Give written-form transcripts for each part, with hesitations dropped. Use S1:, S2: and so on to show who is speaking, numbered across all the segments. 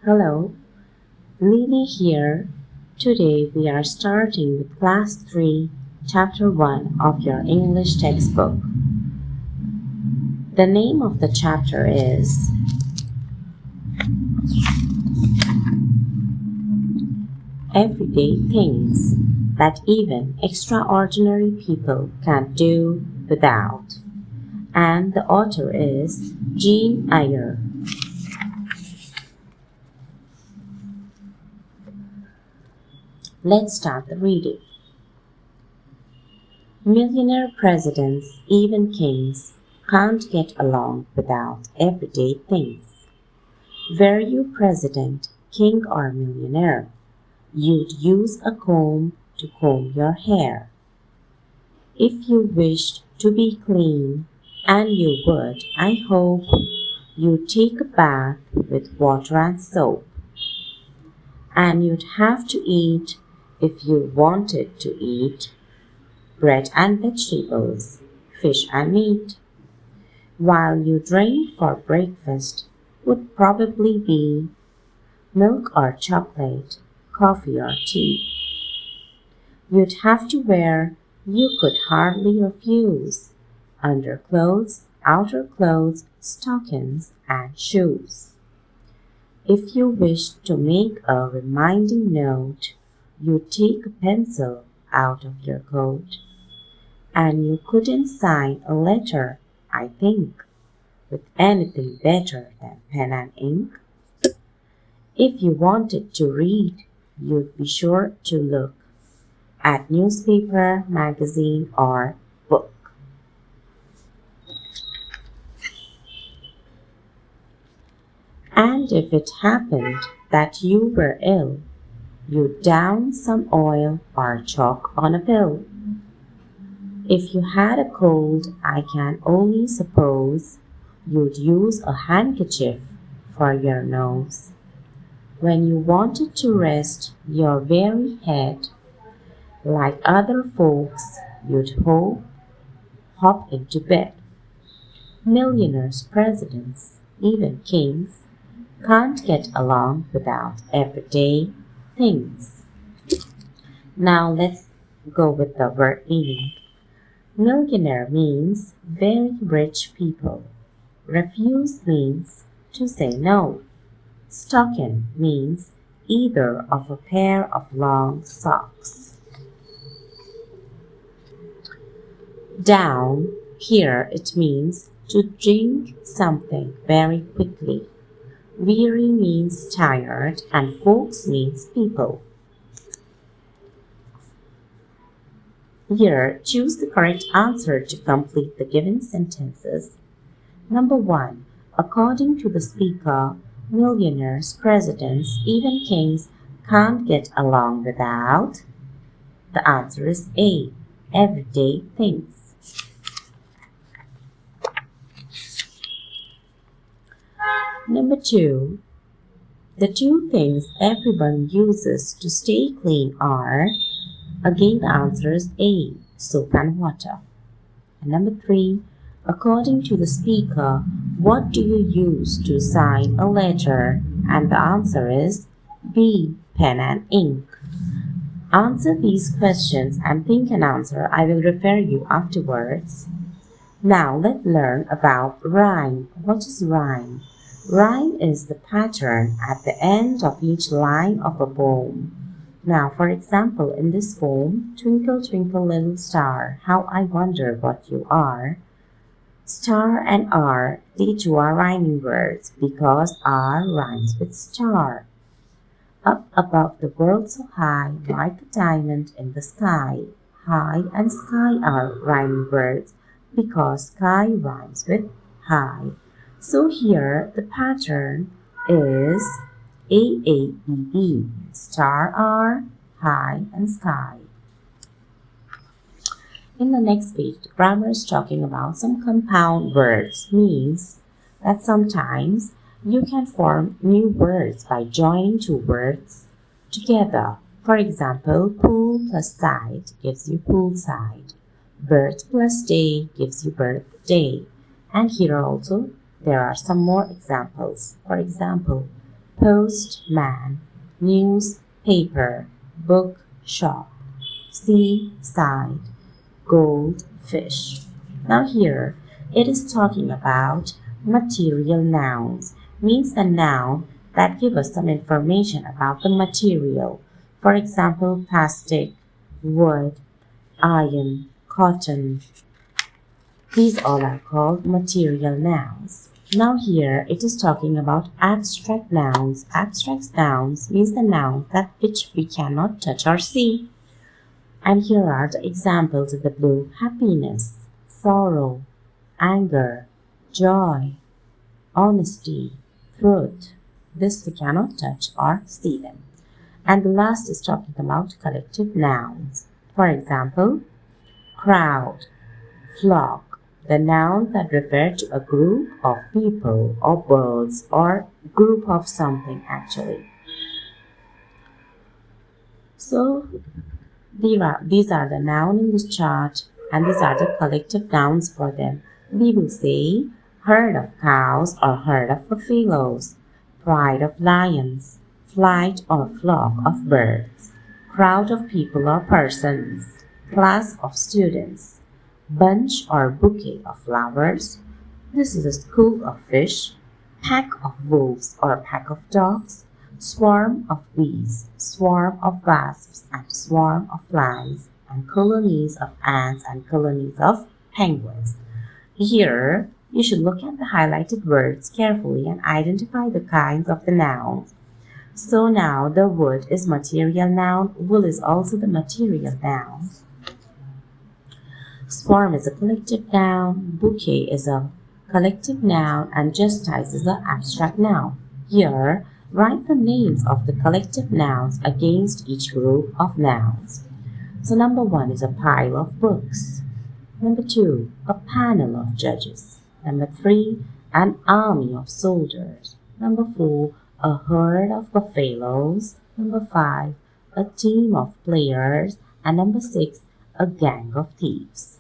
S1: Hello, Lili here. Today we are starting with Class 3, Chapter 1 of your English textbook. The name of the chapter is Everyday Things That Even Extraordinary People Can't Do Without. And the author is Jane Eyre. Let's start the reading. Millionaire presidents, even kings, can't get along without everyday things. Were you president, king, or millionaire, you'd use a comb to comb your hair. If you wished to be clean, and you would, I hope, you'd take a bath with water and soap. And you'd have to eat, if you wanted to eat, bread and vegetables, fish and meat. While you drink for breakfast would probably be milk or chocolate, coffee or tea. You'd have to wear, you could hardly refuse, underclothes, outer clothes, stockings, and shoes. If you wished to make a reminding note, you'd take a pencil out of your coat. And you couldn't sign a letter, I think, with anything better than pen and ink. If you wanted to read, you'd be sure to look at newspaper, magazine, or book. And if it happened that you were ill, you'd down some oil or chalk on a pill. If you had a cold, I can only suppose you'd use a handkerchief for your nose. When you wanted to rest your weary head, like other folks, you'd hop into bed. Millionaires, presidents, even kings, can't get along without everyday things. Now let's go with the word meaning. Millionaire means very rich people. Refuse means to say no. Stocking means either of a pair of long socks. Down, here it means to drink something very quickly. Weary means tired, and folks means people. Here, choose the correct answer to complete the given sentences. Number 1. According to the speaker, millionaires, presidents, even kings can't get along without. The answer is A. Everyday things. Number 2. The two things everyone uses to stay clean are. Again, the answer is A. Soap and water. And number 3. According to the speaker, what do you use to sign a letter? And the answer is B. Pen and ink. Answer these questions and think an answer. I will refer you afterwards. Now let's learn about rhyme. What is rhyme? Rhyme is the pattern at the end of each line of a poem. Now, for example, in this poem, Twinkle, twinkle, little star, how I wonder what you are. Star and R, they two are rhyming words because R rhymes with star. Up above the world so high, like a diamond in the sky. High and sky are rhyming words because sky rhymes with high. So here, the pattern is AABB, star R, high, and sky. In the next page, the grammar is talking about some compound words. Means that sometimes you can form new words by joining two words together. For example, pool plus side gives you poolside. Birth plus day gives you birthday. And here also, there are some more examples. For example, postman, newspaper, bookshop, seaside, goldfish. Now here it is talking about material nouns, means the noun that give us some information about the material. For example, plastic, wood, iron, cotton. These all are called material nouns. Now here it is talking about abstract nouns. Abstract nouns means the nouns that which we cannot touch or see. And here are the examples in the blue: happiness, sorrow, anger, joy, honesty, truth. This we cannot touch or see them. And the last is talking about collective nouns. For example, crowd, flock, the nouns that refer to a group of people or birds or group of something actually. So these are the noun in this chart, and these are the collective nouns for them. We will say herd of cows or herd of buffaloes, pride of lions, flight or flock of birds, crowd of people or persons, class of students, bunch or bouquet of flowers. This is a school of fish, pack of wolves or pack of dogs, swarm of bees, swarm of wasps, and swarm of flies, and colonies of ants and colonies of penguins. Here, you should look at the highlighted words carefully and identify the kinds of the nouns. So now the wood is material noun, wool is also the material noun. Swarm is a collective noun, bouquet is a collective noun, and justice is an abstract noun. Here, write the names of the collective nouns against each group of nouns. So number 1 is a pile of books. Number 2, a panel of judges. Number 3, an army of soldiers. Number 4, a herd of buffaloes. Number 5, a team of players. And number 6, a gang of thieves.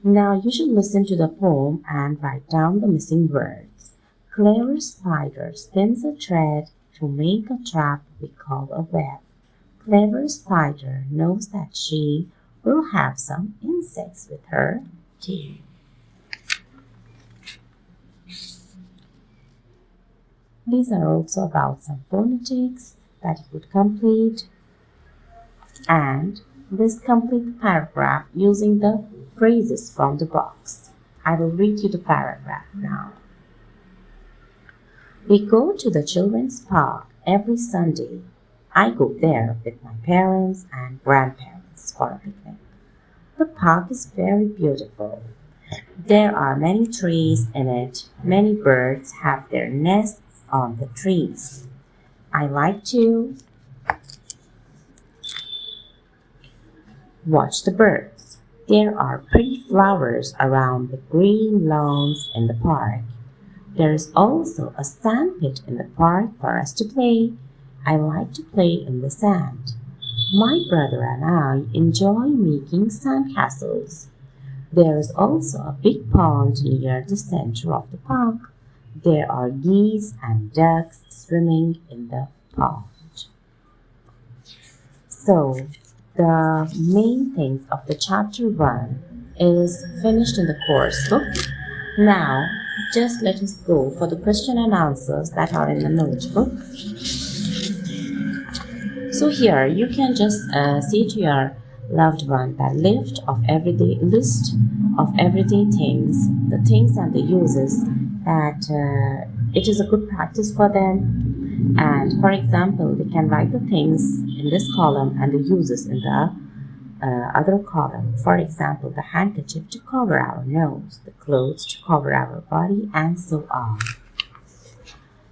S1: Now you should listen to the poem and write down the missing words. Clever spider spins a thread to make a trap we call a web. Clever spider knows that she will have some insects with her tail. These are also about some phonetics that you could complete, and this complete paragraph using the phrases from the box. I will read you the paragraph now. We go to the children's park every Sunday. I go there with my parents and grandparents for a picnic. The park is very beautiful. There are many trees in it. Many birds have their nests on the trees. I like to watch the birds. There are pretty flowers around the green lawns in the park. There is also a sand pit in the park for us to play. I like to play in the sand. My brother and I enjoy making sandcastles. There is also a big pond near the center of the park. There are geese and ducks swimming in the pond. So, the main things of the chapter 1 is finished in the course book. Now, just let us go for the question and answers that are in the notebook. So here you can just say to your loved one that list of everyday things, the things and the uses that it is a good practice for them. And for example, they can write the things in this column and the uses in the other column. For example, the handkerchief to cover our nose, the clothes to cover our body, and so on.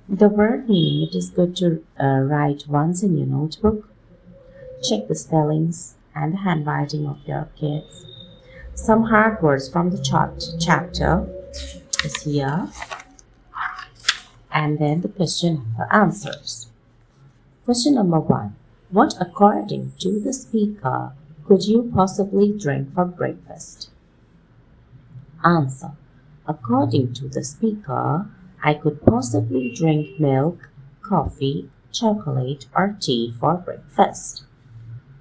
S1: The word meaning, it is good to write once in your notebook. Check the spellings and the handwriting of your kids. Some hard words from the chapter is here. And then the question and the answers. Question number 1. What, according to the speaker, could you possibly drink for breakfast? Answer. According to the speaker, I could possibly drink milk, coffee, chocolate, or tea for breakfast.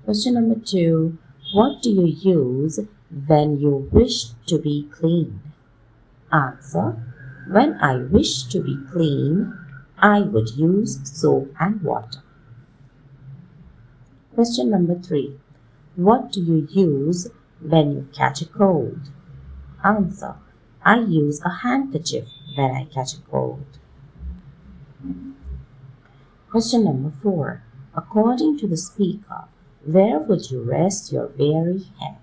S1: Question number 2. What do you use when you wish to be clean? Answer. When I wish to be clean, I would use soap and water. Question number 3. What do you use when you catch a cold? Answer. I use a handkerchief when I catch a cold. Question number 4. According to the speaker, where would you rest your weary head?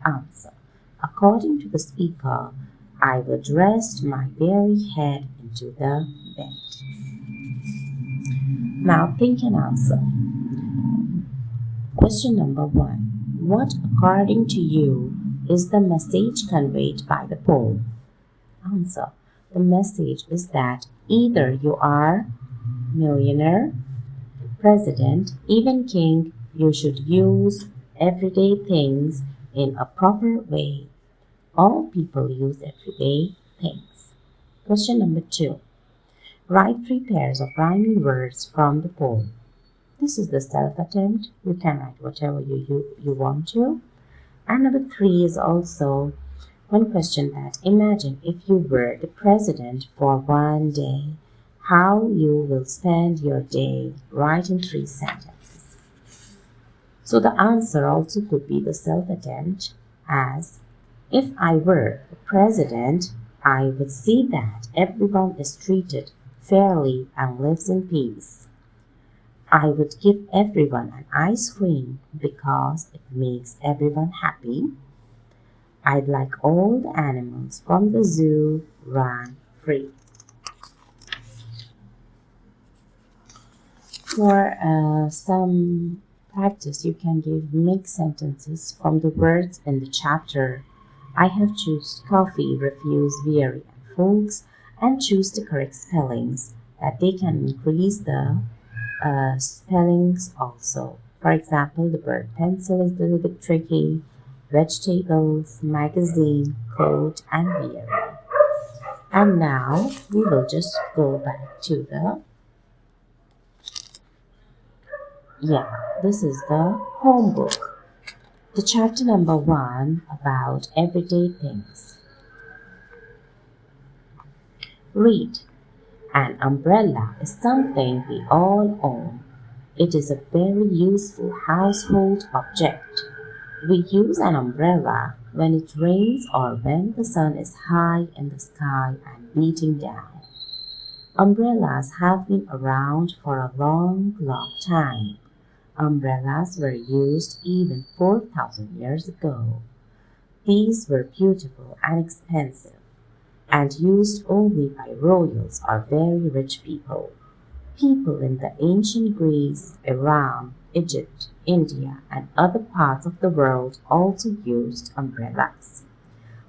S1: Answer. According to the speaker, I would rest my weary head into the bed. Now think and answer. Question number 1. What, according to you, is the message conveyed by the poem? Answer. The message is that either you are millionaire, president, even king, you should use everyday things in a proper way. All people use everyday things. Question number 2. Write 3 pairs of rhyming words from the poem. This is the self-attempt. You can write whatever you want to. And number 3 is also one question that imagine if you were the president for one day, how you will spend your day. Write in 3 sentences. So the answer also could be the self-attempt as, if I were the president, I would see that everyone is treated fairly and lives in peace. I would give everyone an ice cream because it makes everyone happy. I'd like all the animals from the zoo run free. For some practice, you can give mixed sentences from the words in the chapter. I have choose coffee, refuse, weary, and folks, and choose the correct spellings that they can increase the spellings also. For example, the word pencil is a little bit tricky. Vegetables, magazine, coat, and weary. And now we will just go back to this is the home book. The chapter number 1 about everyday things. Read. An umbrella is something we all own. It is a very useful household object. We use an umbrella when it rains or when the sun is high in the sky and beating down. Umbrellas have been around for a long, long time. Umbrellas were used even 4,000 years ago. These were beautiful and expensive, and used only by royals or very rich people. People in the ancient Greece, Iran, Egypt, India, and other parts of the world also used umbrellas.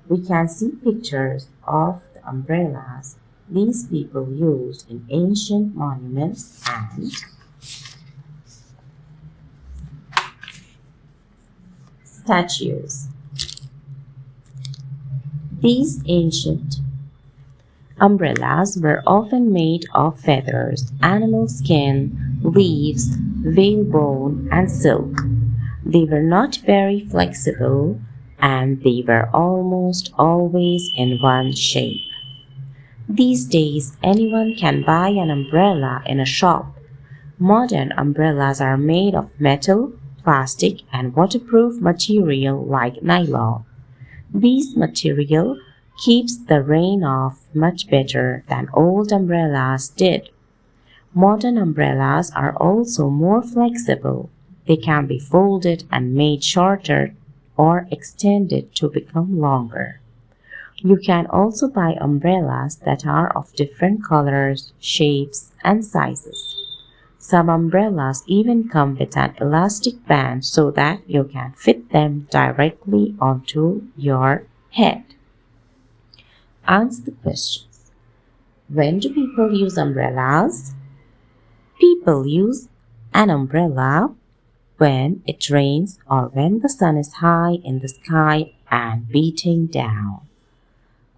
S1: We can see pictures of the umbrellas these people used in ancient monuments and statues. These ancient umbrellas were often made of feathers, animal skin, leaves, whalebone, and silk. They were not very flexible, and they were almost always in one shape. These days, anyone can buy an umbrella in a shop. Modern umbrellas are made of metal, plastic, and waterproof material like nylon. This material keeps the rain off much better than old umbrellas did. Modern umbrellas are also more flexible. They can be folded and made shorter or extended to become longer. You can also buy umbrellas that are of different colors, shapes, and sizes. Some umbrellas even come with an elastic band so that you can fit them directly onto your head. Answer the questions. When do people use umbrellas? People use an umbrella when it rains or when the sun is high in the sky and beating down.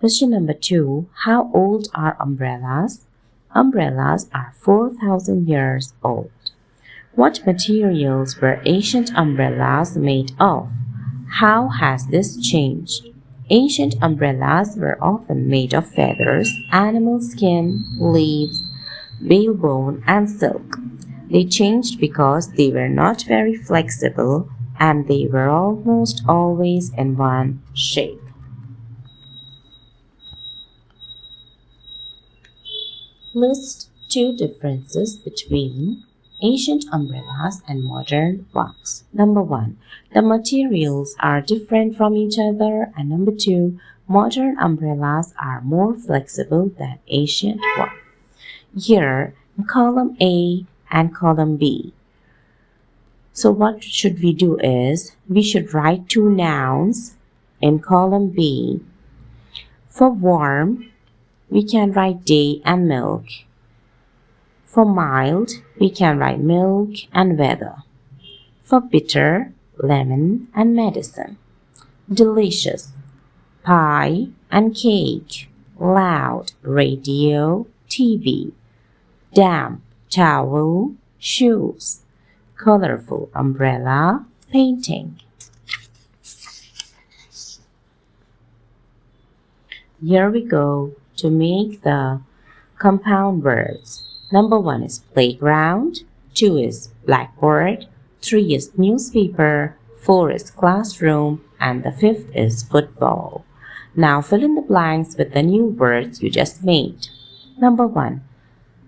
S1: Question number 2. How old are umbrellas? Umbrellas are 4,000 years old. What materials were ancient umbrellas made of? How has this changed? Ancient umbrellas were often made of feathers, animal skin, leaves, whalebone, and silk. They changed because they were not very flexible and they were almost always in one shape. List 2 differences between ancient umbrellas and modern ones. Number 1. The materials are different from each other. And number 2. Modern umbrellas are more flexible than ancient ones. Here in column A and column B. So what should we do is, we should write 2 nouns in column B. For warm, we can write day and milk. For mild, we can write milk and weather. For bitter, lemon and medicine. Delicious, pie and cake. Loud, radio, TV. Damp, towel, shoes. Colorful, umbrella, painting. Here we go to make the compound words. Number 1 is playground, 2 is blackboard, 3 is newspaper, 4 is classroom, and the 5th is football. Now fill in the blanks with the new words you just made. Number 1.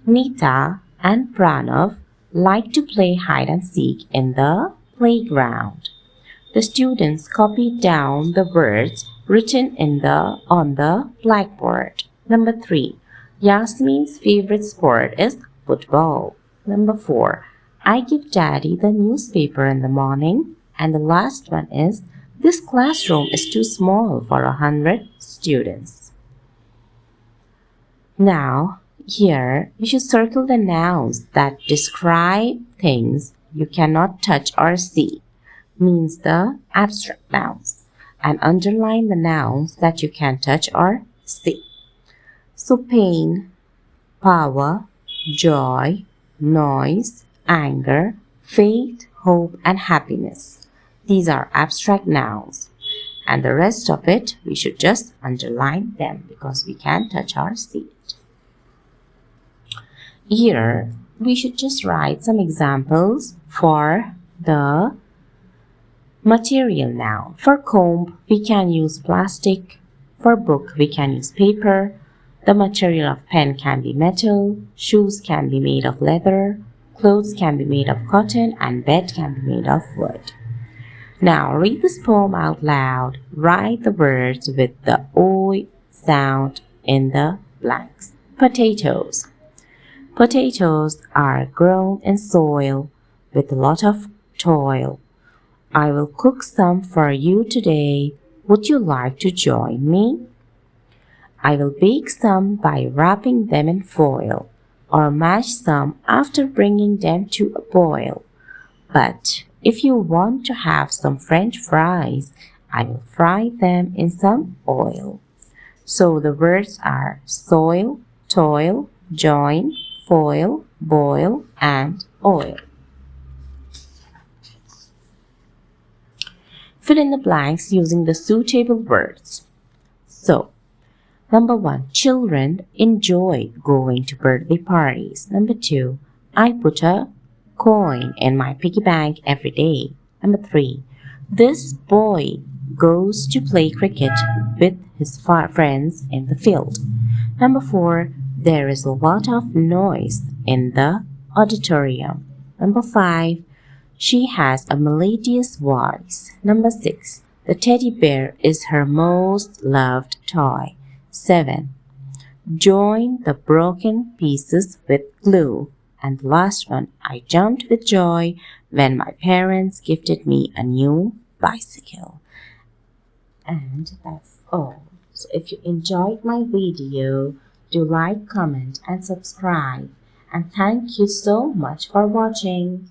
S1: Nita and Pranav like to play hide and seek in the playground. The students copied down the words written on the blackboard. Number 3. Yasmin's favorite sport is football. Number 4. I give Daddy the newspaper in the morning. And the last one is, this classroom is too small for 100 students. Now, here we should circle the nouns that describe things you cannot touch or see, means the abstract nouns, and underline the nouns that you can touch or see. So pain, power, joy, noise, anger, faith, hope, and happiness. These are abstract nouns. And the rest of it, we should just underline them because we can't touch or see it. Here, we should just write some examples for the material noun. For comb, we can use plastic. For book, we can use paper. The material of pen can be metal. Shoes can be made of leather. Clothes can be made of cotton. And bed can be made of wood. Now, read this poem out loud. Write the words with the O sound in the blanks. Potatoes. Potatoes are grown in soil with a lot of toil. I will cook some for you today. Would you like to join me? I will bake some by wrapping them in foil, or mash some after bringing them to a boil. But if you want to have some French fries, I will fry them in some oil. So the words are soil, toil, join, foil, boil, and oil. Fill in the blanks using the suitable words. So, number 1, children enjoy going to birthday parties. Number 2, I put a coin in my piggy bank every day. Number 3, this boy goes to play cricket with his friends in the field. Number 4, there is a lot of noise in the auditorium. Number 5, she has a melodious voice. Number 6, the teddy bear is her most loved toy. 7, join the broken pieces with glue. And the last one, I jumped with joy when my parents gifted me a new bicycle. And that's all. So if you enjoyed my video, do like, comment, and subscribe. And thank you so much for watching.